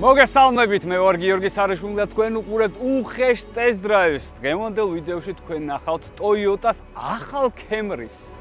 მოგესალმებით, მე ვარ გიორგი სარიშვილი და თქვენ უყურებთ უხეშ ტესტ დრაივს. დღევანდელ ვიდეოში თქვენ ნახავთ Toyota-ს ახალ Camry-ს.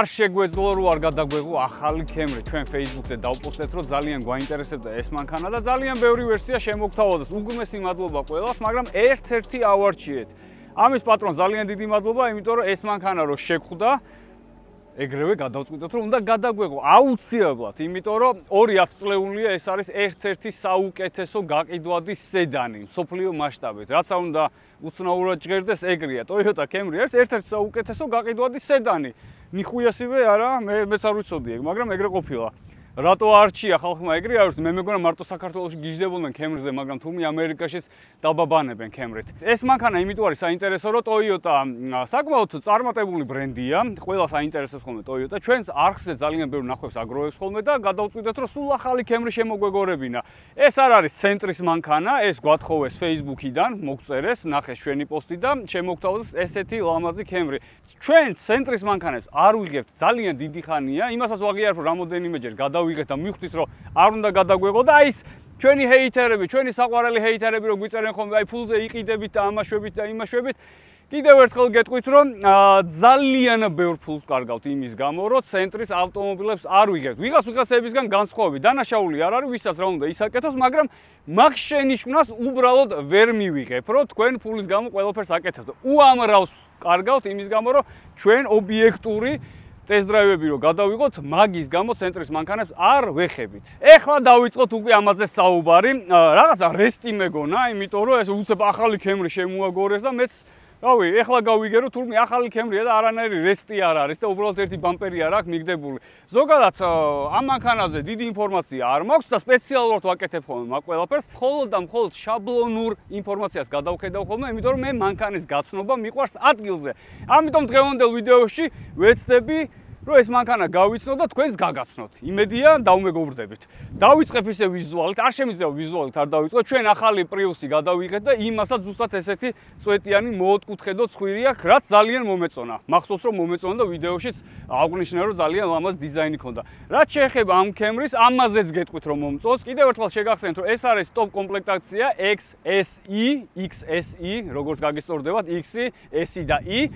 არ შეგვეძლო რომ არ გადაგვეღო ახალი Camry. ჩვენ Facebook-ზე დავპოსტეთ რომ ძალიან გვაინტერესებდა ეს მანქანა და ძალიან ბევრი ვერსია შემოგთავაზეს. უგმესი მადლობა ყველას, მაგრამ ერთ-ერთი ავარჩიეთ. ამის პატრონ ძალიან დიდი მადლობა, იმიტომ რომ ეს მანქანა რო შეგხვდა, ეგრევე გადავწყვიტოთ რომ უნდა გადაგვეღო აუცილებლად, იმიტომ რომ 2 წლეულია ეს არის ერთ-ერთი საუკეთესო გაყიდვადი სედანი მსოფლიო მასშტაბით. რაც არ უნდა უცნაურად ჟღერდეს, ეგრეა. Toyota Camry არის ერთ-ერთი საუკეთესო გაყიდვადი სედანი. ნიხუიასივე არა, მეც არ ვიცოდი ეგ, მაგრამ ეგრე ყოფილა. რატო არჩია ხალხმა ეგრე არის? მე მეგონა მარტო საქართველოში გიждდებოდნენ Camry-ზე, მაგრამ თუმი ამერიკაშიც დაბაბანებენ Camry-თ. ეს მანქანა იმიტომ არის საინტერესო, რომ Toyota საკმაოდ წარმატებული ბრენდია, ყველას აინტერესებს ხოლმე Toyota. ჩვენს არხზე ძალიან ბევრი ნახვებს აგროვებს ხოლმე და გადავწყვიტეთ, რომ სულ ახალი Camry შემოგვეგორებინა. ეს არ არის ცენტრის მანქანა, ეს გვათხოვეს Facebook-იდან, მოგწერეს, ნახეს ჩვენი პოსტი და შემოგთავაზეს ესეთი ლამაზი Camry. ჩვენ ცენტრის მანქანებს არ ვიღებთ ძალიან დიდი ხანია, იმასაც ვაღიარებ, რომ რამოდენიმეჯერ გადავიღეთ და მივხვდით, რომ არ უნდა გადაგვეღო და ის ჩვენი ჰეითერები, ჩვენი საყვარელი ჰეითერები რო გვიწერენ ხოლმე, აი ფულზე იყიდებით და ამაშვებით და იმაშვებით. კიდევ ერთხელ გეტყვით, რომ ძალიან ბევრ ფულს კარგავთ იმის გამო, რომ ცენტრის ავტომობილებს არ ვიღებთ. ვიღაცებისგან განსხვავებით, დანაშაული არ არის, ვისაც რა უნდა ისაკეთოს, მაგრამ მაგ შენიშვნას უბრალოდ ვერ მივიღებ, რომ თქვენ ფულის გამო ყველაფერს აკეთებთ. უამრავს კარგავთ იმის გამო, რომ ჩვენ ობიექტური ტესტ-დრაივები რო გადავიღოთ, მაგის გამო ცენტრის მანქანებს არ ვეხებით. ეხლა დავიწყოთ უკვე ამაზე საუბარი. რაღაცა რესტი მეგონა, იმიტომ რომ ეს უცებ ახალი Camry შემოაგორეს და მეც რავი, ეხლა გავიგე რომ თურმე ახალი Camry-ა და არანაირი რესტი არ არის და უბრალოდ ერთი ბამპერი არ აქვს მიგდებული. ზოგადად ამ მანქანაზე დიდი ინფორმაცია არ მაქვს და სპეციალურად ვაკეთებ ხოლმე მაგ ყველაფერს. მხოლოდ და მხოლოდ შაბლონურ ინფორმაციას გადავხედავ ხოლმე, იმიტომ რომ მე მანქანის გაცნობა მიყვარს ადგილზე. ამიტომ დღევანდელ ვიდეოში ვეცდები რომ ეს მანქანა გავიცნო და თქვენს გაგაცნოთ. იმედია დავმეგობრდებით. დავიწყებ ისე ვიზუალით, არ შემიძლია ვიზუალით არ დავიწყოთ. ჩვენ ახალი Prius-ი გადავიღეთ და იმასაც ზუსტად ესეთი წვეტიანი მოოთხკუთხედო ცხვირი აქვს, რაც ძალიან მომეწონა. მახსოვს რომ მომეწონა და ვიდეოშიც აღვნიშნე რომ ძალიან ლამაზ დიზაინი ჰქონდა. რაც შეეხება ამ Camry-ს, ამაზეც გეტყვით რომ მომწონს. კიდევ ერთხელ შეგახსენეთ რომ ეს არის ტოპ კომპლექტაცია XSE, როგორც გაგისწორდებათ, X-ი, S-ი და E.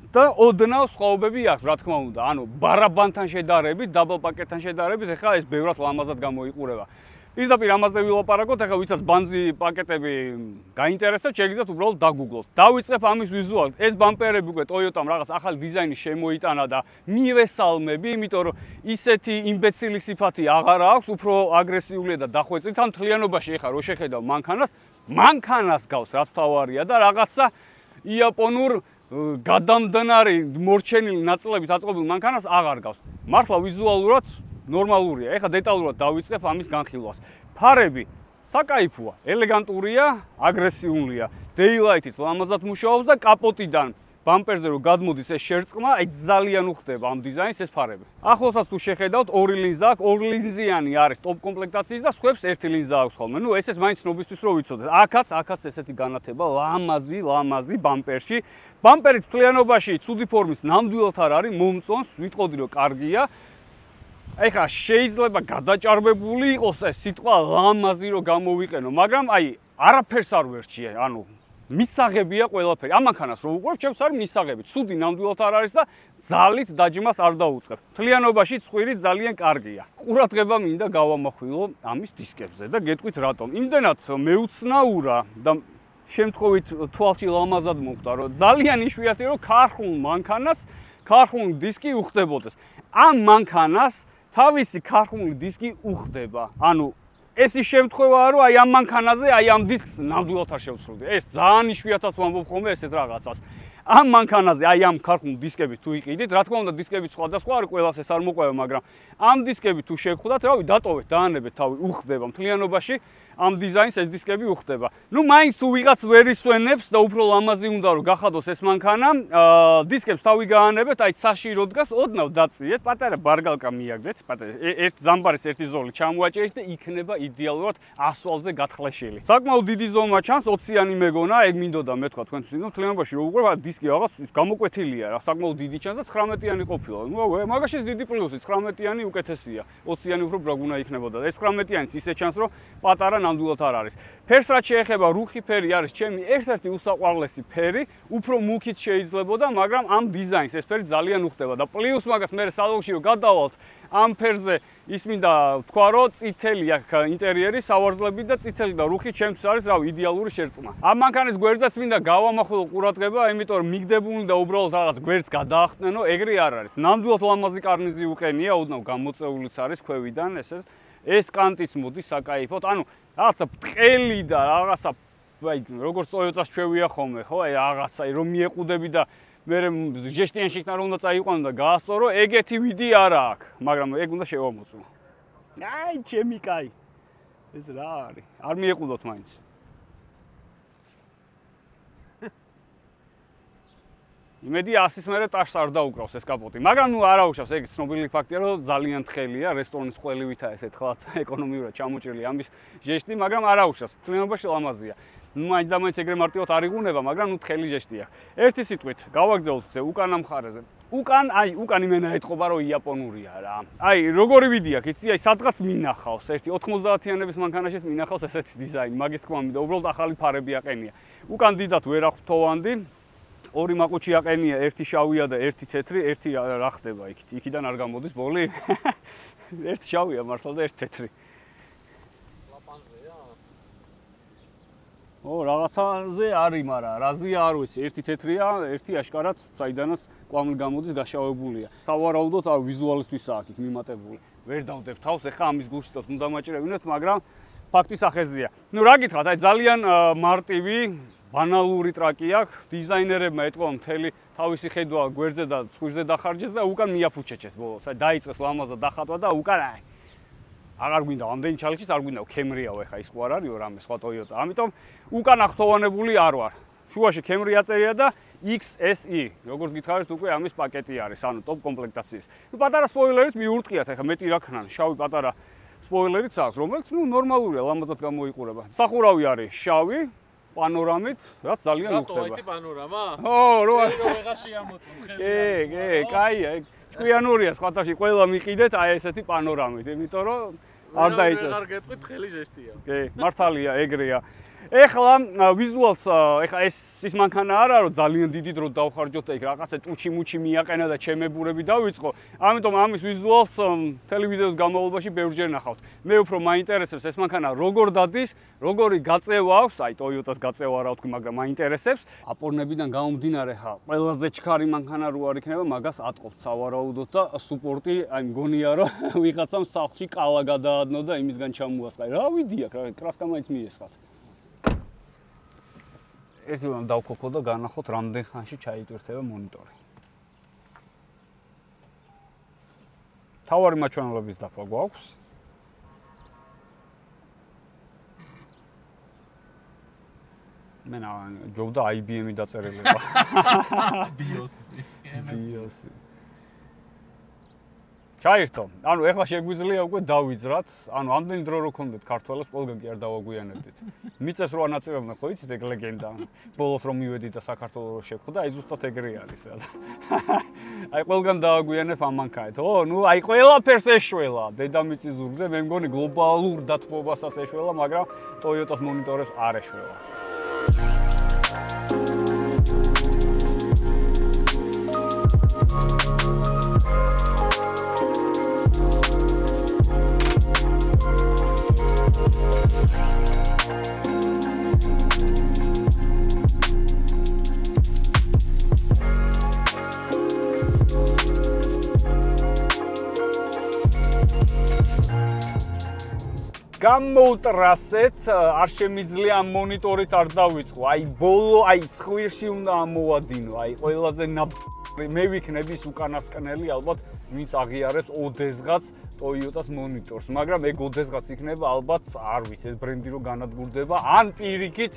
და ოდნავ სხვაობები აქვს, რა თქმა უნდა. ანუ ბარაბანთან შედარებით, დაბლ პაკეტთან შედარებით, ეხლა ეს ბევრად ლამაზად გამოიყურება. პირდაპირ ამაზე ვილაპარაკოთ, ეხლა ვისაც ბანძი პაკეტები გაინტერესებთ, შეგიძლიათ უბრალოდ დაგუგლოთ. დავიწყებ ამის ვიზუალით. ეს ბამპერები უკვე Toyota-მ რაღაც ახალი დიზაინი შემოიტანა და მივესალმები, იმიტომ რომ ისეთი იმბეცილი სიფათი აღარ აქვს, უფრო აგრესიულია და დახვეწით. ამ თლიანობაში ეხლა რო შეხედავ მანქანას გავს, რაც თავარია და რაღაცა იაპონურ გადამდნარი მორჩენილი ნაწილებით აწყობილ მანქანას აღარ გავს. მართლა ვიზუალურად ნორმალურია. ეხლა დეტალურად დავიწყებ ამის განხილვას. ფარები საკაიფოა, ელეგანტურია, აგრესიულია. Daylight-იც ლამაზად მუშაობს და კაპოტიდან ბამპერზე რო გადმოდის ეს შერწყმა, აი ძალიან უხდება ამ დიზაინს ეს ფარები. ახლოსაც თუ შეხედავთ, 2 ლინზა აქვს, 2 ლინზიანი არის ტოპ კომპლექტაციის და სხვებს 1 ლინზა აქვს ხოლმე. ნუ ეს მაინც ცნობისთვის რო ვიცოდეთ. აქაც ესეთი განათება, ლამაზი ბამპერში. ბამპერი თლიანობაში ცუდი ფორმის ნამდვილად არ არის, მომწონს, ვიტყოდი რომ კარგია. ეხლა შეიძლება გადაჭარბებული იყოს ეს სიტყვა ლამაზი რომ გამოვიყენო, მაგრამ აი არაფერს არ ვერჩია, ანუ მისაღებია ყველაფერი. ამ მანქანას რო უყურებ, ჩემს არის მისაღები. ცუდი ნამდვილად არ არის და ძალით დაჯმას არ დაუწყებ. თლიანობაში ცხვირი ძალიან კარგია. ყურადღება მინდა გავამახვილო ამის დისკებზე და გეტყვით რატომ. იმდენად მეუცნაურა და შემთხვევით თვალში ლამაზად მოხდა, რომ ძალიან იშვიათია, რომ ქარხულ მანქანას ქარხული დისკი უხდებოდეს. ამ მანქანას თავისი ქარხული დისკი უხდება. ანუ ეს ის შემთხვევაა, რომ აი ამ მანქანაზე, აი ამ დისკს ნამდვილად არ შევცვლოდი. ეს ძალიან იშვიათად ვამბობ ხოლმე ესეთ რაღაცას. ამ მანქანაზე, აი ამ ქარხნულ დისკებით თუ იყიდით, რა თქმა უნდა, დისკებით სხვადასხვა არის, ყველას ეს არ მოყვება, მაგრამ ამ დისკებით თუ შეგხვდათ, რავი, დატოვეთ, დაანებეთ თავი, უხდება მთლიანობაში. ამ დიზაინს ეს დისკები უხდება. ნუ მაინც თუ ვიღაც ვერ ისვენებს და უფრო ლამაზი უნდა რომ გახადოს ეს მანქანა, დისკებს თავი გაანებეთ, აი საშირო დგას, ოდნავ დაწიეთ, პატარა ბარგალკა მიაგდეთ, პატარა ერთ ზამბარის ერთი ზოლი ჩამოაჭერეთ და იქნება იდეალურად ასვალზე გათხრეშილი. საკმაოდ დიდი ზომა ჩანს, 20-იანი მეგონა, ეგ მინდოდა მეთქვა თქვენთვის, ნუ მთლიანობაში რო უყურებ, დისკი რაღაც გამოკვეთილია რა, საკმაოდ დიდი ჩანს და 19-იანი ყოფილა. ნუ მაგაშიც დიდი პლუსი, 19-იანი უკეთესია. 20-იანი უფრო ბრაგუნა იქნებოდა. ეს 19-იანიც ისე ჩანს, რომ პატარა ნამდვილად არ არის. ფერს რაც შეეხება, რუხი ფერი არის ჩემი ერთ-ერთი უსაყვარლესი ფერი, უფრო მუქით შეიძლებოდა, მაგრამ ამ დიზაინს ეს ფერი ძალიან უხდება და პლუს მაგას მე სალონში რომ გადავალთ ამ ფერზე ის მინდა თქვა რომ წითელი აქ ინტერიერი სავარძლები და წითელი და რუხი ჩემთვის არის რავი იდეალური შერწყმა. ამ მანქანის გვერდზეც მინდა გავამახვილო ყურადღება, იმიტომ რომ მიგდებული და უბრალოდ რაღაც გვერდს გადაახტნენო, ეგრე არ არის. ნამდვილად ლამაზი კარნიზი უყენია, ოდნავ გამოწეულიც არის ქვევიდან ეს კანტიც მოდის საკაიფოდ. ანუ რაღაცა ბრტყელი და რაღაცა აი როგორც Toyota-ს ჩვევია ხოლმე, ხო? აი რაღაცა რომ მიეყუდები და მე ჟესტიან შეკნა რომ უნდა წაიყვანო და გაასწორო, ეგეთი ვიდი არა აქვს, მაგრამ ეგ უნდა შევამოწმო. აი, ჩემი კაი. ეს რა არის? არ მიეყუდოთ მაინც. იმედი 100-ის მერე ტაშს არ დაუკრავს ეს კაპოტი. მაგრამ ნუ არაუშავს, ეგ ცნობილი ფაქტია, რომ ძალიან თხელია, რესტორნის ყველივითაა ეს ერთხელაც ეკონომიურად ჩამოჭრილი ამის ჟესტი, მაგრამ არაუშავს. თლიანობაში ლამაზია. ნუ მაინც და მაინც ეგრე მარტივად არ იღუნება, მაგრამ ნუ თხელი ჟესტია. ერთი სიტყვით, გავაგზავნოთ უკან ამ მხარეზე. უკან იმენა ეთყობა, რომ იაპონურია რა. აი, როგორი ვიდი აქვს, იცი, აი სადღაც მინახავს, ერთი 90-იანების მანქანაშიც მინახავს ესეთი დიზაინი, მაგის თქმა მინდა, უბრალოდ ახალი ფარები აყენია. უკან დიდად ვერ აქვს თოვანდი. ორი მაყუჩი აყენია, ერთი შავია და ერთი თეთრი, ერთი რა ხდება იქით? იქიდან არ გამოდის ბოლი? ერთი შავია მართლა და ერთი თეთრი. ლაპანზეა? რაღაცაზე არის, მაგრამ რაზეა არ ვიცი. ერთი თეთრია, ერთი აშკარად საიდანაც კვამლი გამოდის გაშავებულია. სავარაუდოდ არ ვიზუალისტვის აქვს იქ მიმატებული. ვერ დავდებ თავს, ეხა ამის გულშიც უნდა მაჭრევინოთ, მაგრამ ფაქტი სახეზეა. ნუ რა გითხრათ, აი ძალიან მარტივი ბანალური ტრაკი აქვს, დიზაინერებმა ეთყობა მთელი თავისი ხედვა გვერდზე და ცხვირზე დახარჯეს და უკან მიაფუჩეჩეს ბოლოს. აი დაიწყეს ლამაზად დახატვა და უკან აი აღარ გვინდა ამდენი ჩალქის, არ გვინდა Camry-აო ეხა ის ხო არ არისო რამე სხვა Toyota. ამიტომ უკან ახთოვანებული არ ვარ. შუაში Camry აწერია და XSE. როგორც გითხარით, უკვე ამის პაკეტი არის, ანუ ტოპ კომპლექტაციის. ნუ პატარა სპოილერით მიურტყიათ, ეხა მეტი რა ქნან, შავი პატარა სპოილერიც აქვს, რომელიც ნუ ნორმალურია, ლამაზად გამოიყურება. სახურავი არის შავი პანორამით, რაც ძალიან უხდება. რატო იცი პანორამა? ო, რო ვეღარ შეამოწმო ხელი. კაია, ჭკვიანურია სხვათაში ყველა მიყიდეთ აი ესეთი პანორამით, იმიტომ რომ არ დაიწეს. არ გეტყვით ხელი ჟესტია. კი, მართალია, ეგრეა. ეხლა ვიზუალს, ეხლა ის მანქანა არა რომ ძალიან დიდი დრო დავხარჯოთ და იქ რაღაცა ტუჩი-მუჩი მიაყენა და ჩემებურები დავიწყო. ამიტომ ამის ვიზუალს ტელევიზიის განმავლობაში ბევრჯერ ნახავთ. მე უფრო მაინტერესებს ეს მანქანა როგორ დადის, როგორი გაწევა აქვს, აი Toyota-ს გაწევა რა ვთქვი, მაგრამ მაინტერესებს. აპორნებიდან გამომდინარე ხა, ყველაზე ჩქარი მანქანა რო არ იქნება, მაგას ატყობთ სავარაუდოდ და სუპორტი, აი მგონია რომ ვიღაცამ სახლში კალა გადაადნო და იმისგან ჩამოასყა. რა ვიდი აქ, რა კრასკა მაინც მიესხათ. ეს რომ დავქოქო და განახოთ რამდენ ხანში ჩაიტვირთება მონიტორი. თავარი მაჩვენებლების დაფა გვაქვს. მე ჯობდა IBM-ი დაწერილება. BIOS. ჩაირთო. ანუ ეხლა შეგვიძლია უკვე დავიძრათ. ანუ ამდენი დრო რო გქონდეთ ქართველებს, ყველგან კი არ დავაგვიანებდით. მიწეს რო ანაწილებდნენ, ხო იცით ეგ ლეგენდა. ბოლოს რომ მივედი და საქართველოს რო შევხვდა, აი ზუსტად ეგრე არის რა. აი ყველგან დავაგვიანებ ამ მანქანით. ო, ნუ აი ყველაფერს ეშველა. დედამიწის ზურგზე მე მგონი გლობალურ დათბობასაც ეშველა, მაგრამ Toyota-ს მონიტორებს არ ეშველა. გამოვტრასეთ, არ შემიძლია ამ მონიტორით არ დავიწყო. აი ბოლო, აი ცხვირში უნდა ამოვადინო, აი ყველაზე მე ვიქნები ის უკანასკნელი ალბათ, ვინც აღიარებს ოდესღაც Toyota-ს მონიტორს, მაგრამ ეგ ოდესღაც იქნება ალბათ, არ ვიცი, ეს ბრენდი რო განადგურდება, ან პირიქით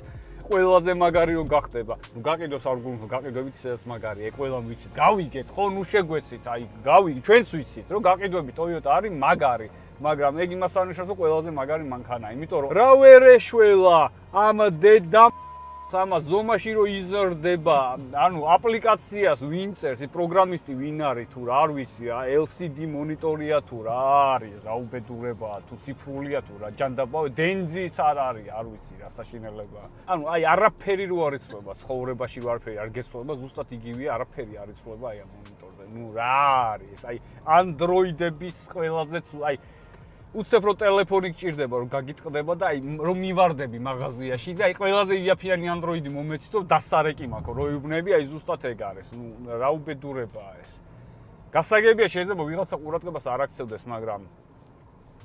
ყველაზე მაგარი რო გახდება. ნუ გაყიდოს არ გულს, გაყიდვებით ისედაც მაგარია, ეგ ყველამ ვიცით. გავიგეთ, ხო, ნუ შეგვეცით, აი გავიგეთ, ჩვენც ვიცით, რომ გაყიდვებით Toyota არის მაგარი. მაგრამ ეგ იმას არნიშნავს, რომ ყველაზე მაგარი მანქანაა, იმიტომ რომ რა ვერ ეშველა ამ დედა ამას ზომაში რო იზრდება, ანუ აპლიკაციას ვინ წერს, პროგრამისტი ვინ არის თუ რა არ ვიცი, LCD მონიტორია თუ რა არის, რა უბედურებაა, თუ ციფრულია თუ რა ჯანდაბავი, დენძიც არ არის, არ ვიცი რა საშინელებაა. ანუ აი არაფერი რო არ იცვლება, ცხოვრებაში რო არაფერი არ გეცვლება, ზუსტად იგივეა, არაფერი არ იცვლება აი ამ მონიტორზე. ნუ რა არის, აი Android-ების ყველაზე აი უცებრო ტელეფონი გჭირდება რომ გაგიტყდება და აი რომ მივარდები მაღაზიაში და აი ყველაზე იაფიანი Android-ი მომეცით რომ დასარეკი მაქვს რო იუბნები აი ზუსტად ეგ არის. ნუ რა უბედურებაა ეს. გასაგებია შეიძლება ვიღაცა ყურადღებას არ აქცევდეს, მაგრამ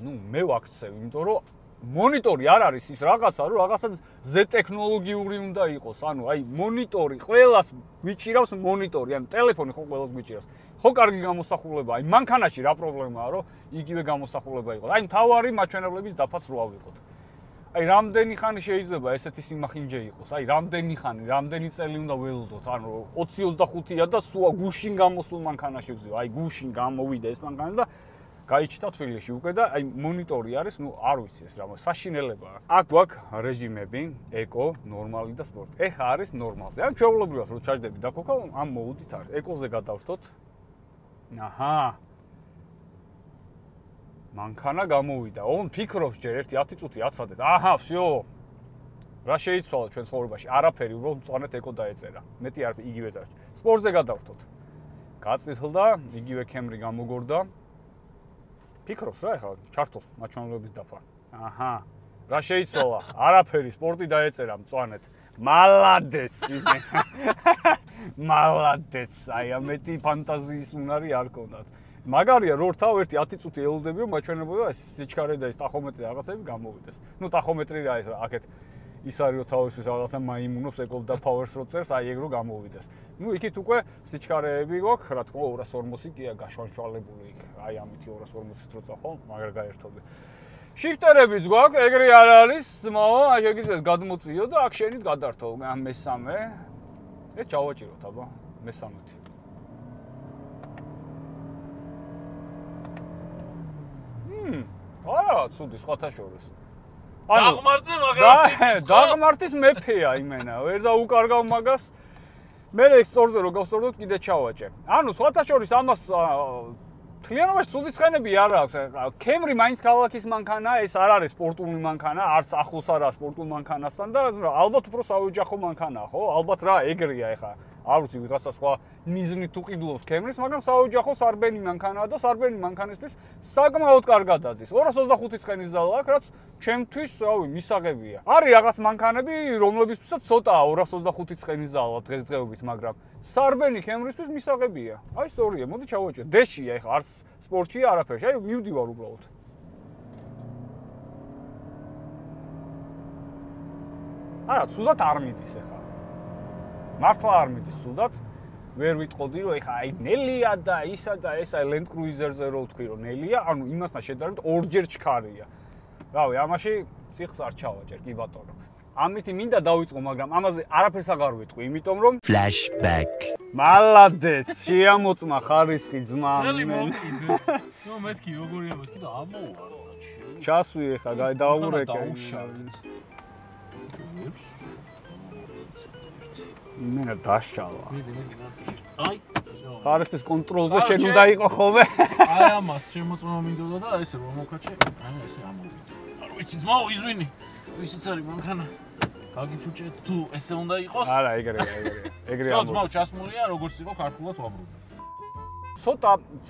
ნუ მე ვაქცევ, იმიტომ რომ მონიტორი არ არის ის რაღაცა, რომ რაღაცა Z ტექნოლოგიური უნდა იყოს. ანუ აი მონიტორი ყველას გვიჭირავს მონიტორი, ანუ ტელეფონი ხო ყველას გვიჭირავს. ხო კარგი გამოსახულება, აი მანქანაში რა პრობლემაა, რომ იგივე გამოსახულება იყოს. აი მთავარი მაჩვენებლების დაფაც რო ავიღოთ. აი რამდენი ხანი შეიძლება ესეთი სიმახინჯე იყოს? აი რამდენი ხანი, რამდენი წელი უნდა ველოდოთ? ანუ 20-25-ია და სუა გუშინ გამოსულ მანქანაში ვზივ. აი გუშინ გამოვიდა ეს მანქანა და გაიჩიტა თბილისში უკვე და აი მონიტორი არის, ნუ არ ვიცი ეს რა, საშინელებაა. აქ გვაქვს რეჟიმები, ეკო, ნორმალი და სპორტი. ეხა არის ნორმალზე. ან ჩვეულებრივად რო ჩაჯდები და ქოქა, ამ მოუდით არის. ეკოზე გადავხდოთ. აჰა. მანქანა გამოვიდა. ოღონდ ფიქრობს ჯერ 1-10 წუთი აცადეთ. აჰა, всё. რა შეიცვალა ჩვენ ცხოვრებაში? არაფერი, უბრალოდ მწვანეთ ეკო დაეწერა. მეტი არ იგივე დარჩა. სპორტზე გადავხდოთ. გაწითლდა, იგივე Camry გამოგორდა. ფიქრობს რა ეხლა ჩართოს მაჩვენებლების დაფა. აჰა. რა შეიცვალა? არაფერი, სპორტი დაეწერა მწვანეთ. მალადეც. მალადეც. აი ამეთი ფანტაზიის უნარი არ გქონდათ. მაგარია რო რთავ 1-10 წუთი ელოდებიო მაჩვენებელია ეს სიჩქარე და ეს ტახომეტრი რაღაცები გამოვიდეს. ნუ ტახომეტრი რა ეს აქეთ ის არის რომ თავისთვის რაღაცა მაიმუნობს ეკოლ და პაუერს რო წერს, აი ეგ რო გამოვიდეს. ნუ იქით უკვე სიჩქარეები გვაქვს, რა თქმა უნდა 240 კია გაშვანშვალებული იქ. აი ამითი 240-ით რო წახო, მაგარ გაერთობდი. შიფტერებიც გვაქვს, ეგრე არ არის, ძმაო, აი შეგიძლიათ გადმოწიო და აქ შენით გადართო ამ მესამე. ეს ჩავაჭიროთ აბა, მესამეთი. არა, ცუდი სხვათა შორის. დაღმართზე, მაგრამ დაღმართის მეფეა იმენა, ვერ დაუკარგავ მაგას. მე ეს სწორზე რო გავსწორდოთ, კიდე ჩავაჭერ. ანუ სხვათა შორის ამას თლიანობაში ცუდი ცხენები არ აქვს. Camry მაინც ქალაქის მანქანაა, ეს არ არის სპორტული მანქანა, არც ახლოს არა სპორტულ მანქანასთან და ალბათ უფრო საოჯახო მანქანაა, ხო? ალბათ რა ეგრეა ეხა. არ ვიცი ვიღაცა სხვა მიზნით უყიდულობს Camry-ს, მაგრამ საოჯახო სარბენი მანქანაა და სარბენი მანქანისთვის საკმაოდ კარგად დადის. 225 ცხენის ზალა აქვს, რაც ჩემთვის, რავი, მისაღებია. არის რაღაც მანქანები, რომლებისთვისაც ცოტაა 225 ცხენის ზალა დღესდღეობით, მაგრამ სარბენი Camry-ისთვის მისაღებია. აი სწორია, მოდი ჩავაჭერ. დეშია ეხა, არც სპორტშია, არაფერში. აი მივდივარ უბრალოდ. არა, ცუდად არ მიდის ეხა. მართლა არ მიდის ცუდად. ვერ ვიტყოდი რომ ეხა აი ნელია და ისა და ეს აი Land Cruiser-ზე რო ვთქვი რომ ნელია, ანუ იმასთან შედარებით ორჯერ ჩქარია. რავი, ამაში სიხს არ ჩავაჭერ, კი ბატონო. ამით მინდა დავიწყო, მაგრამ ამაზე არაფერს აღარ ვიტყვი, იმიტომ რომ flashback. მალადეც, შეამოწმა ხარისხი ძმა. ნელი მომკიდე. ნუ მეთქი როგორია მეთქი და ამოვარ. ჩასვი ეხა, დაურეკე. დაუშავეთ. მენა დაშავა. აი, ხარისხის კონტროლზე შენ უნდა იყო ხოლმე. აი ამას შემოწმა მინდოდა და ესე რომ მოვკაჩე, აი ესე ამოვიდა. არ ვიცი ძმაო, იზვინი. ვისიც არის მანქანა. გაგიფუჭეთ თუ ესე უნდა იყოს? არა, ეგრეა. ხო, ძმაო, ჩასმულია, როგორც იყო ქართულად ვაბრუნებ.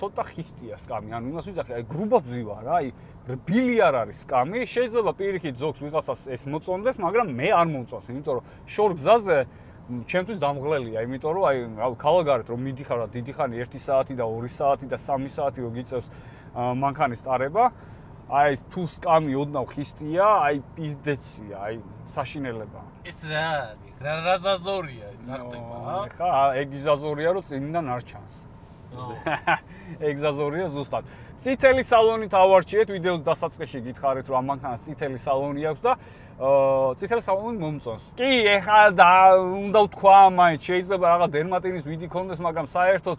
ცოტა ხისტია სკამი, ანუ იმას ვიძახი, აი გრუბად ძივა რა, აი რბილი არ არის სკამი, შეიძლება პირიქით ზოგს ვიღაცას ეს მოწონდეს, მაგრამ მე არ მომწონს, იმიტომ რომ შორ გზაზე ჩემთვის დამღლელია, იმიტომ რომ აი ქალაქგარეთ რომ მიდიხარ და დიდი ხანი 1 საათი და 2 საათი და 3 საათი რო გიწევს მანქანის ტარება, აი თუ სკამი ოდნავ ხისტია, აი პიზდეცია, აი საშინელება. ეს რა არის? რა ზაზორია ეს რა ხდება? ხა ეგ ზაზორია რომ წინიდან არ ჩანს. ეგ ზაზორია ზუსტად. წითელი სალონით ავარჩიეთ ვიდეოს დასაწყისში გითხარით რომ ამ მანქანას წითელი სალონი აქვს და წითელი სალონი მომწონს. კი, ეხლა უნდა ვთქვა მაინც შეიძლება რაღაც დერმატინის ვიდი ქონდეს, მაგრამ საერთოდ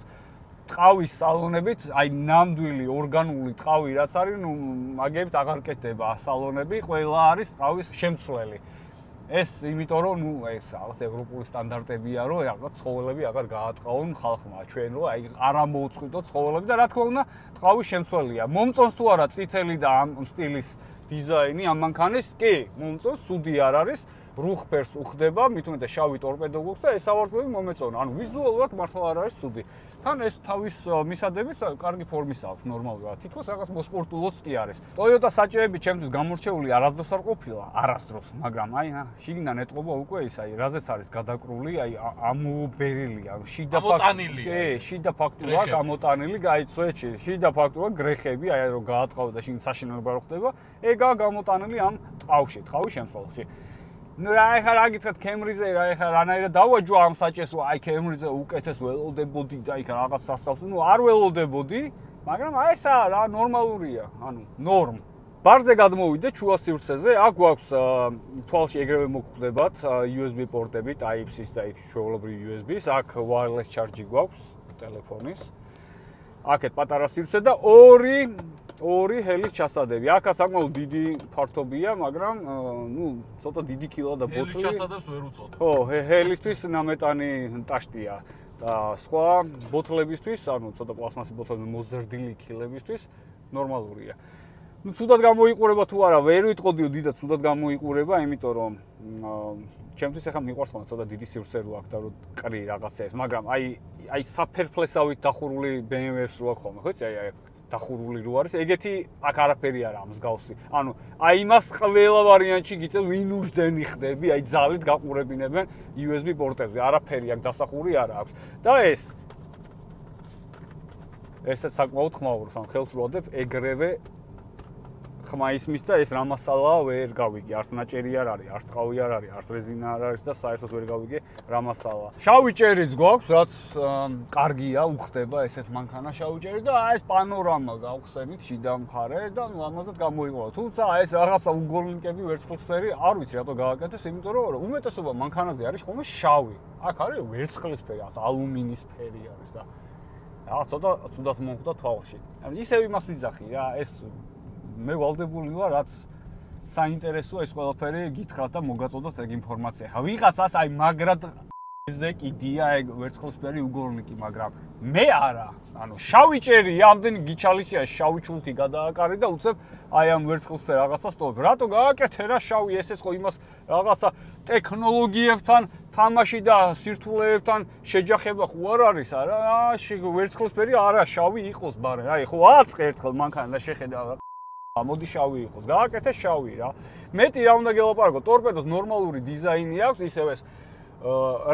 ტყავის სალონებით, აი ნამდვილი ორგანული ტყავი რაც არის, ნუ მაგებით აღარ კეთდება სალონები, ყველა არის ტყავის შემცვლელი. ეს იმიტომ რომ ნუ ეს რაღაც ევროპული სტანდარტებია, რომ რაღაც ცხოველები აღარ გაატყავონ ხალხმა, ჩვენ რომ აი არ ამოუწყვიტოთ ცხოველები და რა თქმა უნდა, ტყავის შემცველია. მომწონს თუ არა წითელი და ამ სტილის დიზაინი ამ მანქანის? კი, მომწონს, სუდი არ არის. რუხ ფერს უხდება, მით უმეტეს შავი ტორპედო გვაქვს და ეს ავარწლები მომეწონა. ანუ ვიზუალურად მართლა არ არის სუდი. თან ეს თავის მისადებით კარგი ფორმის აქვს ნორმალურად. თითქოს რაღაც მოსპორტულოც კი არის. Toyota საჭიები ჩემთვის გამორჩეული არასდროს არ ყოფილა, არასდროს, მაგრამ აი შიგნიდან ეტყობა უკვე ის აი რაზეც არის გადაკრული, აი ამობერილი, ანუ შიდა ამოტანილი. კი, შიდა ფაქტურა გამოტანილი, აი სვეტში, შიდა ფაქტურა გრეხები, აი რომ გაატყავ და შიგნით საშინელება რო ხდება, ეგაა გამოტანილი ამ ტყავში, ტყავის შემცველში. ნუ რა ეხლა რა გითხრათ Camry-ზე რა ეხლა რანაირად დავაჯვა ამ საჭეს რომ აი Camry-ზე უკეთეს ველოდებოდი და იქ რაღაც სასწავლს ნუ არ ველოდებოდი მაგრამ აი ესა რა ნორმალურია ანუ ნორმ ბარზე გადმოვიდე ჩუა სივრცეზე აქ გვაქვს თვალში ეგრევე მოგხვდებათ USB პორტები Type-C-ის და იქ ჩვეულებრივი USB-ის აქ wireless charge გვაქვს ტელეფონის აქეთ პატარა სივრცე და ორი ჰელის ჩასადები. აქა საკმაოდ დიდი ფართობია, მაგრამ ნუ ცოტა დიდი კილა და ბოთლი. ჰელის ჩასადებს ვერ უწოდებ. ხო, ჰელისთვის ნამეტანი ტაშტია და სხვა ბოთლებისთვის, ანუ ცოტა პლასმასის ბოთლები მოზრდილი კილებისთვის ნორმალურია. ნუ ცუდად გამოიყურება თუ არა, ვერ ვიტყოდიო დიდად ცუდად გამოიყურება, იმიტომ რომ ჩემთვის ახლა მიყვარს ხოლმე ცოტა დიდი სივრცე რო აქვს და რო ყრი რაღაცა ეს, მაგრამ აი საფერფლესავით დახურული BMW-ს რო აქვს ხოლმე, ხო იცი, აი დახურული რო არის, ეგეთი აქ არაფერი არა მსგავსი. ანუ აი იმას ყველა ვარიანტში გიწევ ვინ უჯდენი ხდები, აი ძალით გაყურებინებენ USB პორტებზე, არაფერი აქ დასახური არა აქვს. და ესეც საკმაოდ ხმაურობს, ან ხელს ვუადებ ეგრევე ხმა ისმის და ეს რა მასალაა ვერ გავიგე, არც ნაჭერი არ არის, არც ტყავი არ არის, არც რეზინა არ არის და საერთოდ ვერ გავიგე რა მასალაა. შავი ჭერიც გვაქვს, რაც კარგია, უხდება ესეც მანქანა შავი ჭერი და ეს პანორამა გავხსენით შიდა მხარე და ნუ ამაზად გამოიყურა. თუმცა ეს რაღაცა უგოლნიკები ვერცხლისფერი, არ ვიცი რატო გააკეთეს, იმიტომ რომ უმეტესობა მანქანაზე არის ხოლმე შავი. აქ არის ვერცხლისფერი, რაღაც ალუმინისფერი არის და რაღაც ცოტა ცუდად მომხვდა თვალში. ანუ ისევ იმას ვიძახი რა, ეს მე ვალდებული ვარ, რაც საინტერესოა ეს ყველაფერი გითხრათ და მოგაწოდოთ ეგ ინფორმაცია. ხა ვიღაცას აი მაგრად ზე კიდია ეგ ვერცხლისფერი უგოლნიკი, მაგრამ მე არა. ანუ შავი ჭერია, ამდენი გიჩალიშია შავი ჩულკი გადააკარი და უცებ აი ამ ვერცხლისფერ რაღაცას ტოვებ. რატო გააკეთე რა შავი, ესეც ხო იმას რაღაცა ტექნოლოგიებთან თამაში და სირთულეებთან შეჯახება ხო არ არის არა? ვერცხლისფერი არა, შავი იყოს ბარე. აი ხო აწყე ერთხელ მანქანა და შეხედა მოდი შავი იყოს. გააკეთე შავი რა. მეტი რა უნდა გელაპარაკო, ტორპედოს ნორმალური დიზაინი აქვს, ისევ ეს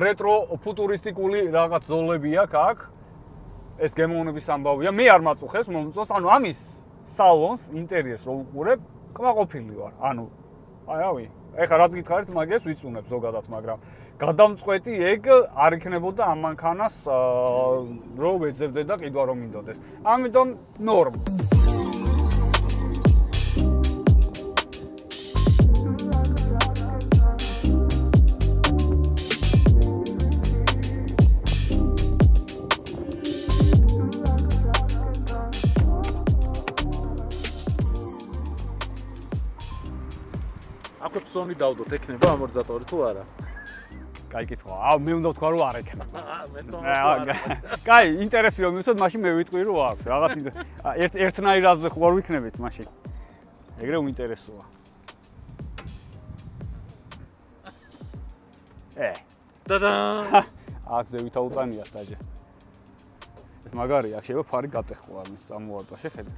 რეტრო ფუტურისტიკული რაღაც ზოლები აქვს აქ. ეს გემოვნების ამბავია. მე არ მაწუხებს, მომწონს. ანუ ამის სალონს, ინტერიერს რო უყურებ, კმაყოფილი ვარ. ანუ აი რავი, ეხლა რაც გითხარით, მაგას ვიწუნებ ზოგადად, მაგრამ გადამწყვეტი ეგ არ იქნებოდა ამ მანქანას რო ვეძებდე და ყიდვა რომ მინდოდეს. ამიტომ ნორმ. Sony დავდოთ, ექნება ამორტიზატორი თუ არა? კაი კითხვა. აუ მე უნდა ვთქვა რომ არ ექნება. მე კაი, ინტერესი რომ მივცოთ, მაშინ მე ვიტყვი რომ აქვს. რაღაც ერთნაირადზე ხო არ ვიქნებით მაშინ. ეგრე უინტერესოა. და აქ ზევით აუტანია დაჟე. ეს მაგარია, აქ შეიძლება ფარი გატეხვა ამის წამოვარდა, შეხედე.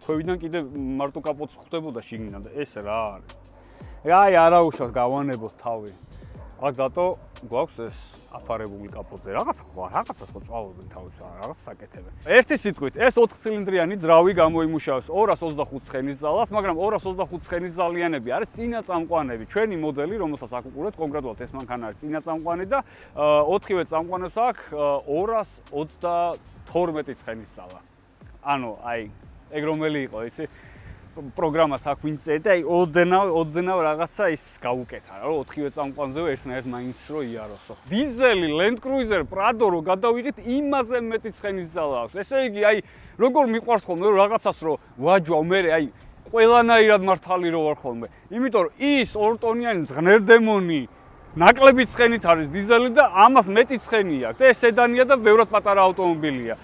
ქვევიდან კიდე მარტო კაპოტს ხვდებოდა შიგნიდან და ეს რა არის? აი არა უშავს გავანებოთ თავი. აქ ზატო გვაქვს ეს აფარებული კაპოტზე. რაღაცას ხო წვალობენ თავის, რაღაც საკეთებენ. ერთი სიტყვით, ეს 4 ცილინდრიანი ძრავი გამოიმუშავეს 225 ცხენის ძალას, მაგრამ 225 ცხენის ძალიანები არის წინაწამყვანები. ჩვენი მოდელი, რომელსაც აქ უყურებთ, კონკრეტულად ეს მანქანა არის წინაწამყვანი და 4-ვე წამყვანებს აქვს 222 ცხენის ძალა. ანუ აი, ეგ რომელი იყო, იცი? პროგრამას აქ ვინ წერდა, აი ოდნავ რაღაცა ის გაუკეთა, რომ 4-ვე წამყვანზეო ერთნაირად მაინც რო იაროსო. დიზელი Land Cruiser Prado რო გადავიღეთ, იმაზე მეტი ცხენის ძალა აქვს. ესე იგი, აი როგორ მიყვარს ხოლმე რომ რაღაცას რო ვაჯვავ, მე აი ყველანაირად მართალი რო ვარ ხოლმე. იმიტომ რომ ის 2 ტონიანი ღნერდემონი ნაკლები ცხენით არის დიზელი და ამას მეტი ცხენი აქვს. და ეს სედანია და ბევრად პატარა ავტომობილია.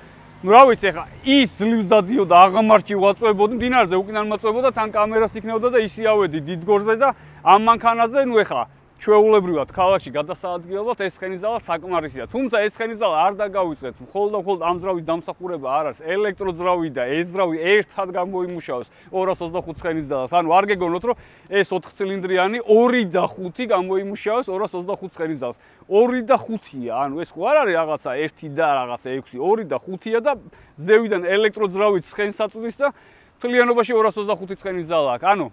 ну რა ვიცი ხა ის ძლივს დადიოდა აღამარჩი ვაწვებოდი მდინარეზე უკიდან მოწვებოდა თან კამერას იქნებოდა და ისი ავედი დიდგორზე და ამ მანქანაზე ну ეხა ჩვეულებრივად ქალაქში გადასაადგილებლად ეს ცხენის ძალა საკმარისია თუმცა ეს ცხენის ძალა არ დაგავიწყეთ მხოლოდ ამ ძრავის დამსახურება არ არის ელექტროძრავი და ეს ძრავი ერთად გამოიმუშავოს 225 ცხენის ძალას ანუ არ გეგონოთ რომ ეს 4 ცილინდრიანი 2 და 5 გამოიმუშავოს 225 ცხენის ძალას 2 და 5-ია ანუ ეს ხო არ არის რაღაცა 1 და რაღაცა 6 2 და 5-ია და ზევიდან ელექტროძრავით ცხენს აწვდის და მთლიანობაში 225 ცხენის ძალა აქვს ანუ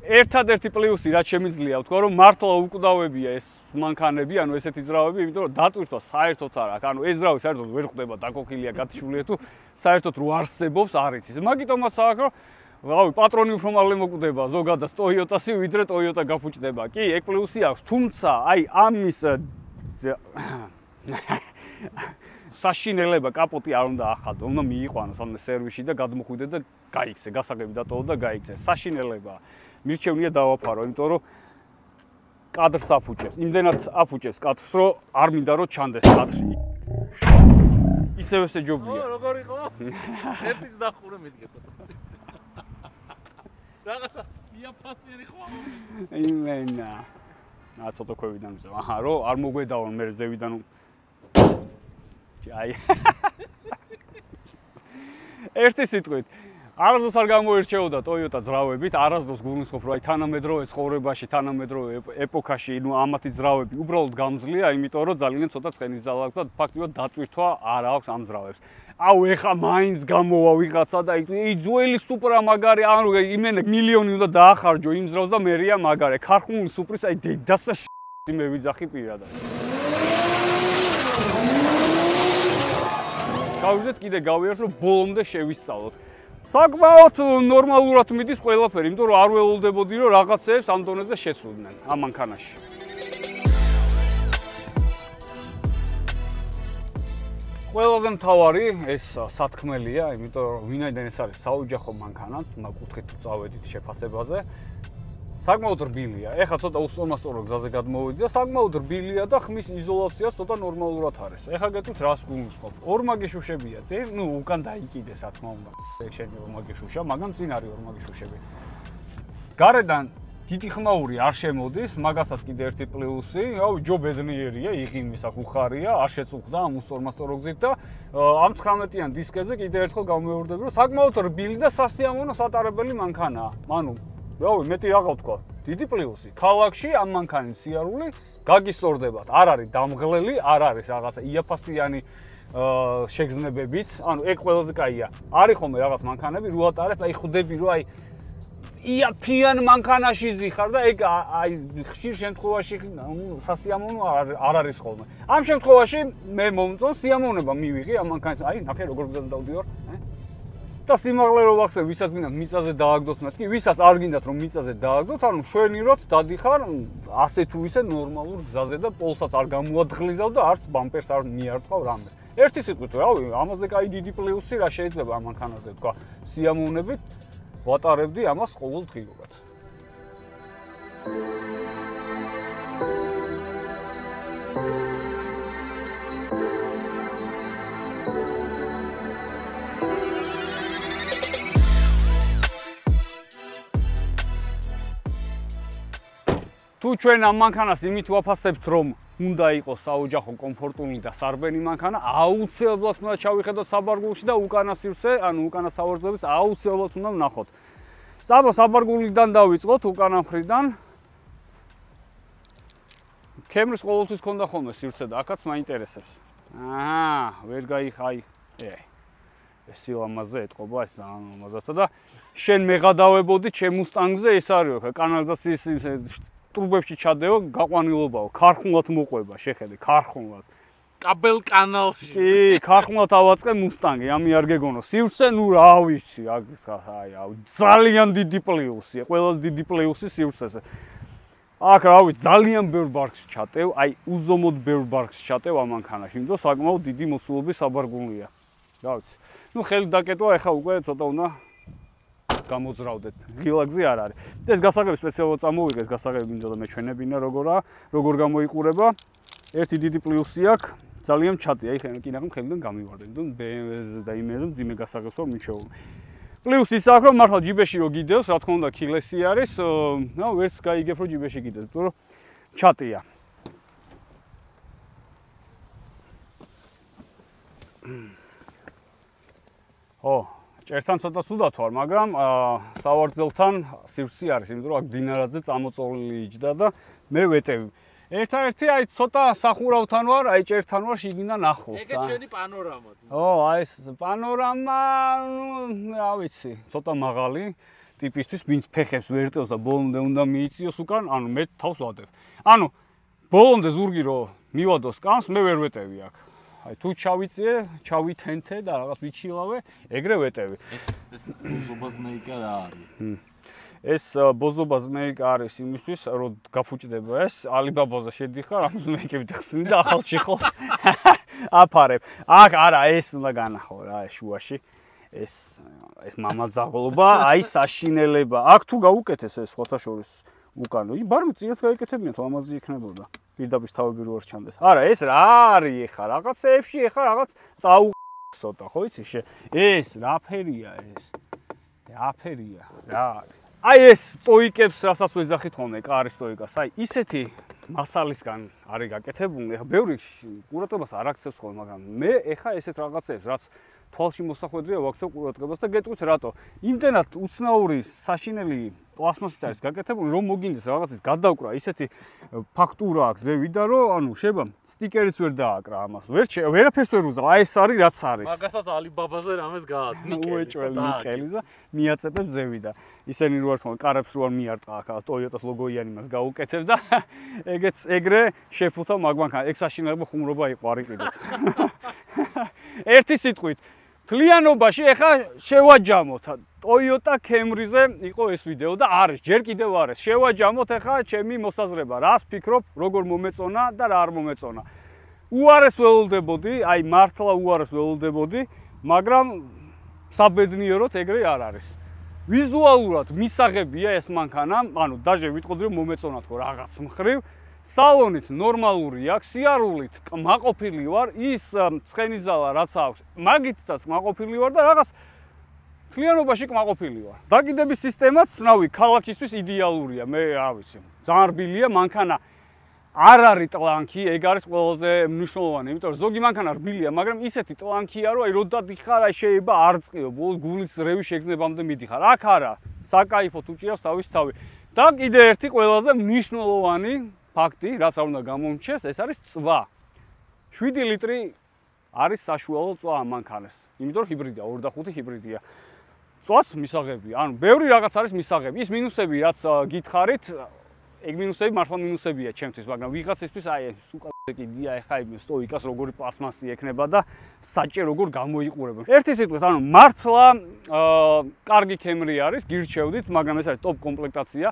ერთადერთი პლუსი რაც შემიძლია ვთქვა რომ მართლა უკვდავებია ეს მანქანები ანუ ესეთი ძრავები იმიტომ რომ დატვირთვა საერთოდ არ აქვს ანუ ეს ძრავი საერთოდ ვერ ხვდება დაკოქილია გათიშულია თუ საერთოდ რო არსებობს არ იცის მაგიტომაც აქვს რომ რავი პატრონი უფრო მალე მოკვდება ზოგადად Toyota-სი ვიდრე Toyota გაფუჭდება კი ეგ პლუსი აქვს თუმცა აი ამის საშინელება კაპოტი არ უნდა ახადო უნდა მიიყვანოს ამ სერვისში და გადმოხვიდე და გაიქცე გასაგები დატოვო და გაიქცე საშინელებაა მირჩევნია დავაფარო, იმიტომ რომ კადრს აფუჭებს. იმდენად აფუჭებს კადრს, რომ არ მინდა რომ ჩანდეს კადრში. ისევე შეჯობია. როგორ იყო? ერთიც დახურე მეთქე. რაღაცა იაფასიერი ხო ამოდის. იმენა. ცოტა ქვევიდან მზა. აჰა, რომ არ მოგვედავონ მე ზევიდან. აი. ერთი სიტყვით არასდროს არ გამოირჩეოდა Toyota ძრავებით, არასდროს გულისხმობ, რომ აი თანამედროვე ცხოვრებაში, თანამედროვე ეპოქაში, ну ამათი ძრავები უბრალოდ გამძლეა, იმიტომ რომ ძალიან ცოტა ცხენის ძალა აქვს და ფაქტიურად დატვირთვა არ აქვს ამ ძრავებს. აუ ეხა მაინც გამოვა ვიღაცა და აი ძველი სუპრა მაგარი, ანუ იმენა მილიონი უნდა დაახარჯო იმ ძრავს და მერია მაგარი. ქარხნული სუპრის აი დედასა მე ვიძახი პირადად. გავიზეთ კიდე გავიარეთ რომ ბოლომდე შევისწავლოთ. საკმაოდ ნორმალურად მიდის ყველაფერი, იმიტომ რომ არ ველოდებოდი რომ რაღაცეებს ამ დონეზე შეცვლიდნენ ამ მანქანაში. ყველაზე მთავარი ეს სათქმელია, იმიტომ რომ ვინაიდან ეს არის საოჯახო მანქანა, მაგკუთხით წავედით შეფასებაზე. საკმაოდ რბილია. ეხლა ცოტა უსწორმასწორო გზაზე გადმოვიდი და საკმაოდ რბილია და ხმის იზოლაცია ცოტა ნორმალურად არის. ეხლა გეტყვით რას გულისხმობ. ორმაგი შუშებია წინ, ну უკან დაიკიდეს რა თქმა უნდა. ეგ შეიძლება ორმაგი შუშა, მაგრამ წინ არის ორმაგი შუშები. გარედან დიდი ხმაური არ შემოდის, მაგასაც კიდე ერთი პლუსი, რავი, ჯო ბედნიერია, იღიმის აქ უხარია, არ შეწუხდა ამ უსწორმასწორო გზით და ამ 19-იან დისკებზე კიდე ერთხელ გამეორდები, რომ საკმაოდ რბილი და სასიამოვნო სატარებელი მანქანაა. ანუ რავი, მეტი რა გავთქვა. დიდი პლუსი. ქალაქში ამ მანქანის სიარული გაგისწორდებათ. არ არის დამღლელი, არ არის რაღაცა იაფასიანი შეგრძნებებით. ანუ ეგ ყველაზე კაია. არის ხოლმე რაღაც მანქანები, რო ატარებ, აი ხვდები, რომ აი იაფიან მანქანაში ზიხარ და ეგ აი ხშირ შემთხვევაში სასიამოვნო არ არის ხოლმე. ამ შემთხვევაში მე მომწონს სიამოვნება მივიღე ამ მანქანას. აი ნახე როგორ გზაზე დავდივარ, და სიმაღლე რო ვახსენე, ვისაც გინდათ მიწაზე დააგდოთ მას, კი ვისაც არ გინდათ რომ მიწაზე დააგდოთ, ანუ შვენიროთ დადიხარ ასე თუ ისე ნორმალურ გზაზე და პოლსაც არ გამოადღლიზავ და არც ბამპერს არ მიარტყავ რამეს. ერთი სიტყვით, რავი, ამაზე კაი დიდი პლუსი რა შეიძლება ამ მანქანაზე თქვა, სიამოვნებით ვატარებდი ამას ყოველდღიურად. თუ ჩვენ ამ მანქანას იმით ვაფასებთ, რომ უნდა იყოს საოჯახო კომფორტული და სარბენი მანქანა, აუცილებლად უნდა ჩავიხედოთ საბარგულში და უკანა სივრცე, ანუ უკანა სავარძელებს აუცილებლად უნდა ვნახოთ. წაბო საბარგულიდან დავიწყოთ უკანა მხრიდან. Camry-ს ყოველთვის ქონდა ხოლმე სივრცე და აქაც მაინტერესებს. ვერ გაიხაი. ეს სილამაზე ეთყობა ეს ძალიან ლამაზად და შენ მეღადავებოდი ჩემ Mustang-ზე ეს არისო, კანალიზაციის ტრუბებში ჩადეო, გაყვანილობაო, ქარხნულად მოყვება, შეხედე, ქარხნულად. კაბელ კანალში. კი, ქარხნულად ავაწყე Mustang-ი, ამი არ გეგონო. სივრცე, ნუ რა ვიცი, ძალიან დიდი პლუსია, ყველაზე დიდი პლუსი სივრცეზე. აქ რა ვიცი, ძალიან ბევრ ბარგს ჩატევ, უზომოდ ბევრ ბარგს ჩატევ ამ მანქანაში, იმიტომ საკმაოდ დიდი მოცულობის საბარგულია. რა ვიცი. ნუ ხელი დაკეტვა, ეხა უკვე ცოტა უნდა გამოძრავდეთ. ღილაგზე არ არის. ეს გასაღები სპეციალურად წამოვიღე, ეს გასაღები მინდა და მეჩვენებინა როგორ გამოიყურება. ერთი დიდი პლუსი აქვს, ძალიან ჩატია. კი ნახე ხელიდან გამივარდე, იმიტომ BMW-ზე და იმეზე მძიმე გასაღებს ვარ მიჩვეული. პლუს ის აქვს, რომ მართლა ჯიბეში რო გიდევს, რა თქმა უნდა, კილესი არის, ვერც გაიგებ რომ ჯიბეში გიდევს, იმიტომ რომ ჩატია. ჭერთან ცოტა სუდათ ვარ, მაგრამ სავარძელთან სივრცე არის, იმიტომ რომ აქ დინარაძე წამოწოლილი იჯდა და მე ვეტევი. ერთადერთი ცოტა სახურავთან ვარ, ჭერთან ვარ შიგნიდან ახლოს. ეგეც შენი პანორამა. ეს პანორამა, რა ვიცი, ცოტა მაღალი ტიპისთვის, ვინც ფეხებს ვერტევს და ბოლომდე უნდა მიიწიოს უკან, მე თავს ვადებ. ბოლომდე ზურგი რო მივადოს კანს, მე ვერ ვეტევი აქ. თუ ჩავიწიე, ჩავითენთე და რაღაც ვიჩილავე, ეგრე ვეტევი. ეს ბოზობაზმეიკა რა არის? ეს ბოზობაზმეიკა არის იმისთვის, რომ გაფუჭდება ეს, ალიბაბაზე შედიხარ, ამას მეიკებით ხსნი და ახალში ხო აფარებ. აქ არა, ეს უნდა განახო რა, შუაში. ეს მამაძაღლობა, საშინელება. აქ თუ გაუკეთეს ეს სხვათა შორის უკან, ბარმი წიას გაიკეთებინათ, ლამაზი იქნებოდა. პირდაპირ თავები რო არ ჩანდეს. არა, ეს რა არის ეხა, რაღაცეებში ეხა რაღაც წაუხსოთა, ხო იცი? ეს რა ფერია ეს? რა ფერია? რა არის? ეს სტოიკებს რასაც ვეძახით ხოლმე, კარის სტოიკას. ისეთი მასალისგან არის გაკეთებული. ეხა ბევრი ყურადღებას არ აქცევს ხოლმე, მაგრამ მე ეხა ესეთ რაღაცებს, რაც თვალში მოსახვედრია ვაქცევ ყურადღებას და გეტყვით რატო? იმდენად უცნაური საშინელი პლასმასით არის გაკეთებული, რომ მოგინდეს რაღაცის გადავკრა, ისეთი ფაქტურა აქვს ზევიდან, რომ შეიძლება სტიკერიც ვერ დააკრა ამას. ვერაფერს ვერ უზრა. ეს არის რაც არის. მაგასაც ალიბაბაზე რამეს გააქვს. უეჭველი ნიკელი და მიაწებებ ზევიდან. ისენი რო არის ხოლმე კარებს რო არ მიარტყა აქ Toyota-ს ლოგოიანი მას გაუკეთებ და ეგრე შეფუთავ მაგმანქანა. ეგ საშინელება ხუმრობა იყო არ იყიდეთ. ერთი სიტყვით თლიანობაში ეხა შევაჯამოთ. Toyota Camry-ზე იყო ეს ვიდეო და არის, ჯერ კიდევ არის. შევაჯამოთ ეხა ჩემი მოსაზრება, რას ფიქრობ, როგორ მომეწონა და რა არ მომეწონა. უარეს ველოდებოდი, მართლა უარეს ველოდებოდი, მაგრამ საბედნიეროდ ეგრე არ არის. ვიზუალურად მისაღებია ეს მანქანა, დაჟე ვიტყოდი რომ მომეწონა თქო რაღაც მხრივ. სალონიც ნორმალური აქვს, სიარულით კმაყოფილი ვარ, ის ცხენიზალა რაც აქვს, მაგითაც კმაყოფილი ვარ და რაღაც თლიანობაში კმაყოფილი ვარ. დაგიდების სისტემაც ცნავი ქალაქისთვის იდეალურია, მე რა ვიცი. ძალიან რბილია მანქანა. არ არის ტლანქი, ეგ არის ყველაზე მნიშვნელოვანი, იმიტომ რომ ზოგი მანქანა რბილია, მაგრამ ისეთი ტლანქია, რომ როდა დიხარ, შეიძლება არ წყიო, ბოლოს გულის რევი შეგრძნებამდე მიდიხარ. აქ არა, საკაიფოდ უჭირავს თავის თავი. და კიდე ერთი ყველაზე მნიშვნელოვანი ფაქტი, რაც არ უნდა გამომრჩეს, ეს არის წვა. 7 ლიტრი არის საშუალო წვა ამ მანქანას. იმიტომ რომ ჰიბრიდია, 2.5 ჰიბრიდია. წვას მისაღები, ბევრი რაღაც არის მისაღები. ის მინუსები, რაც გითხარით, ეგ მინუსები მართლა მინუსებია ჩემთვის, მაგრამ ვიღაცისთვის სუყა კიდია ეხა იმ სტოიკას როგორი პლასმასი ექნება და საჭე როგორ გამოიყურება. ერთი სიტყვით, მართლა კარგი Camry არის, გირჩევდით, მაგრამ ეს არის ტოპ კომპლექტაცია.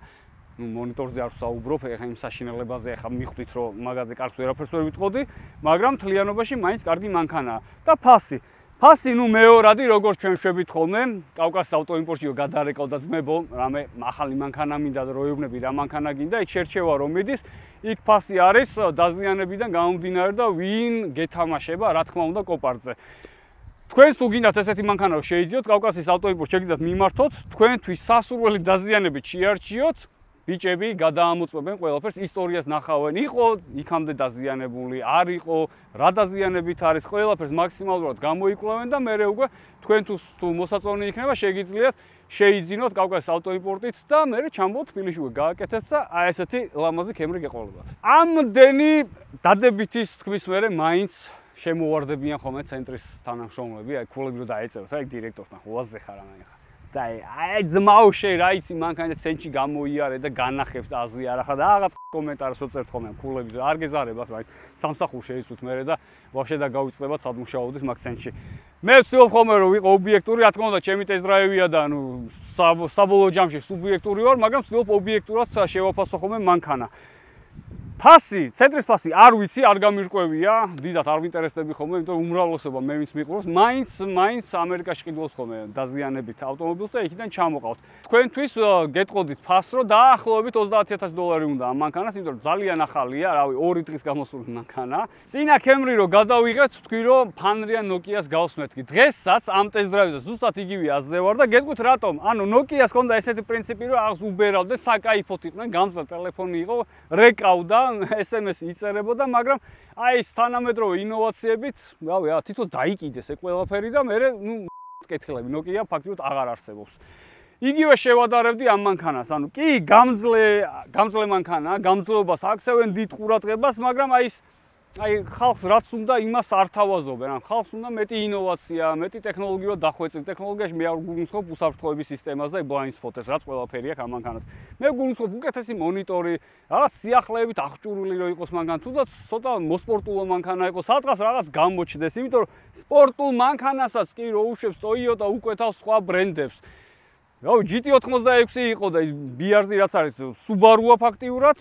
მონიტორზე არ ვსაუბრობ, ეხა იმ საშინელებაზე, ეხა მიხვდით, რომ მაგაზე კარგს ვერაფერს ვერ ვიტყოდი, მაგრამ თლიანობაში მაინც კარგი მანქანაა. და ფასი. ფასი, მეორადი, როგორც ჩვენ შვებით ხოლმე, კავკასიის ავტოიმპორტში გადარეკავ და ძმებო, რამე ახალი მანქანა მინდა და როეუბნები რა მანქანა გინდა, იქ შერჩევა რომ მიდის, იქ ფასი არის დაზიანებიდან გამომდინარე და ვინ გეთამაშება, რა თქმა უნდა, კოპარდზე. თქვენს თუ გინდათ ესეთი მანქანა რომ შეიძიოთ, კავკასიის ავტოიმპორტში შეგიძლიათ მიმართოთ, თქვენთვის სასურველი დაზიანებით შეარჩიოთ ბიჭები გადაამოწმებენ ყველაფერს, ისტორიას ნახავენ, იყო იქამდე დაზიანებული, არ იყო, რა დაზიანებით არის, ყველაფერს მაქსიმალურად გამოიკვლევენ და მერე უკვე თქვენ თუ მოსაწონი იქნება, შეგიძლიათ შეიძინოთ კავკასიის ავტოიმპორტით და მერე ჩამბოთ თბილისში უკვე გააკეთეთ და აი ესეთი ლამაზი ქემრი გეყოლებათ. ამდენი დადებითის თქმის მერე მაინც შემოვარდებიან ხოლმე ცენტრის თანამშრომლები, აი ქულები რო დაეწეროთ, აი დირექტორთან ხუაზე ხარ ამან ხარ. და აი ძმაუშე რა იცი მანქანა ცენტში გამოიარე და განახებთ აზრი არა ხარ და რაღაც კომენტარს უწერთ ხოლმე ქულები არ გეზარებათ აი სამსახურში შეისვით მერე და ვაფშე და გავიწყდებათ სად მუშაობდით მაგ ცენტში. მე ვცდილობ ხოლმე რომ ვიყო ობიექტური, რა თქმა უნდა, ჩემი ტესტ-დრაივია და ანუ საბოლოო ჯამში სუბიექტური ვარ, მაგრამ ვცდილობ ობიექტურად შევაფასო ხოლმე მანქანა. ფასი, ცენტრის ფასი არ ვიცი, არ გამირკვევია, დიდად არ ვინტერესდები ხოლმე, იმიტომ რომ უმრავლესობა მე ვინც მიყვროს, მაინც ამერიკაში ყიდულობს ხოლმე დაზიანებით ავტომობილს და იქიდან ჩამოყავთ. თქვენთვის გეტყოდით ფასს, რომ დაახლოებით $30,000 უნდა ამ მანქანას, იმიტომ რომ ძალიან ახალია, რავი, 2 დღის გამოსული მანქანა. წინა Camry რო გადავიღეთ, ვთქვი რომ ფანრია Nokia-ს გავსმეთქი. დღესაც ამ ტესტ-დრაივზე ზუსტად იგივე აზზე ვარ და გეტყვით რატომ? ანუ Nokia-ს ჰქონდა ესეთი პრინციპი, რომ აღს უბერავდნენ, საკაიფოთ იყვნენ, გამძლე ტელეფონი იყო, რეკავდა SMS იწერებოდა, მაგრამ აი ეს თანამედროვე ინოვაციებით, რავი, თითქოს დაიკიდეს ეს ყველაფერი და მე კეთილები Nokia ფაქტიურად აღარ არსებობს. იგივე შევადარებდი ამ მანქანას, ანუ კი გამძლე მანქანაა, გამძლეობას აქცევენ დიდ ყურადღებას, მაგრამ აი ხალხს რაც უნდა იმას არ თავაზობენ, ან ხალხს უნდა მეტი ინოვაცია, მეტი ტექნოლოგიურად დახვეწილი. ტექნოლოგიაში მე არ გულისხმობ უსაფრთხოების სისტემას და blind spot-ს, რაც ყველაფერი აქვს ამ მანქანას. მე გულისხმობ უკეთესი მონიტორი, რაღაც სიახლეებით აღჭურვილი რო იყოს მანქანა, თუნდაც ცოტა მოსპორტულო მანქანა იყოს, სადღაც რაღაც გამოჩნდეს, იმიტომ რომ სპორტულ მანქანასაც კი რო უშვებს Toyota უკვეთავს სხვა ბრენდებს. GT86 იყო და ის BRZ რაც არის Subaru-ა ფაქტიურად,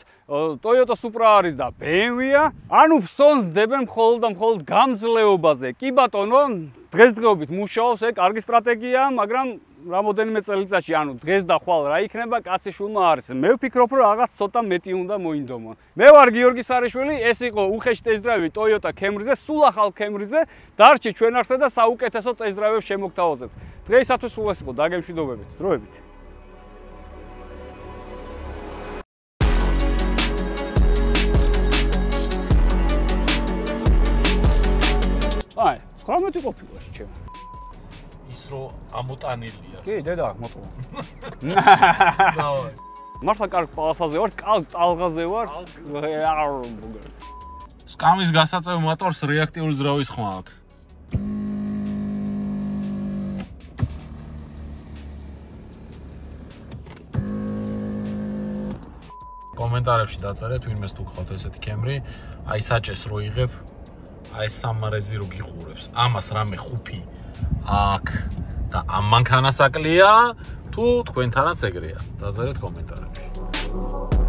Toyota Supra არის და BMW-ა. ანუ ფსონს დებენ მხოლოდ და მხოლოდ გამძლეობაზე. კი ბატონო, დღესდღეობით მუშაობს, კარგი სტრატეგიაა, მაგრამ რამოდენიმე წელიწადში, ანუ დღეს და ხვალ რა იქნება, კაცი შულმა არის. მე ვფიქრობ, რომ რაღაც ცოტა მეტი უნდა მოინდომონ. მე ვარ გიორგი სარიშვილი, ეს იყო უხეში ტესტ-დრაივი Toyota Camry-ზე, სულ ახალ Camry-ზე. დარჩი ჩვენ არსა და საუკეთესო ტესტ-დრაივებს შემოგთავაზებთ. დღეისათვის სულ ეს იყო, დაგემშვიდობებით. დროებით. აი, 19 ყოფილა ჩემ. ის რო ამოტანილია. კი, დედა, მოწყო. მართლა კარგ პალასაზე ვარ, ტალღაზე ვარ. სკამის გასაწევ მოტორს რეაქტიული ძრავის ხმა აქვს. კომენტარებში დაწერეთ, ვინმეს თუ გყავთ ესეთი Camry, აი საჭეს რო იღებ, აი სამარეზი რო გიყურებს. ამას რამე ხუფი აქ და ამ მანქანას აკლია თუ თქვენთანაც ეგრეა. დაწერეთ კომენტარებში.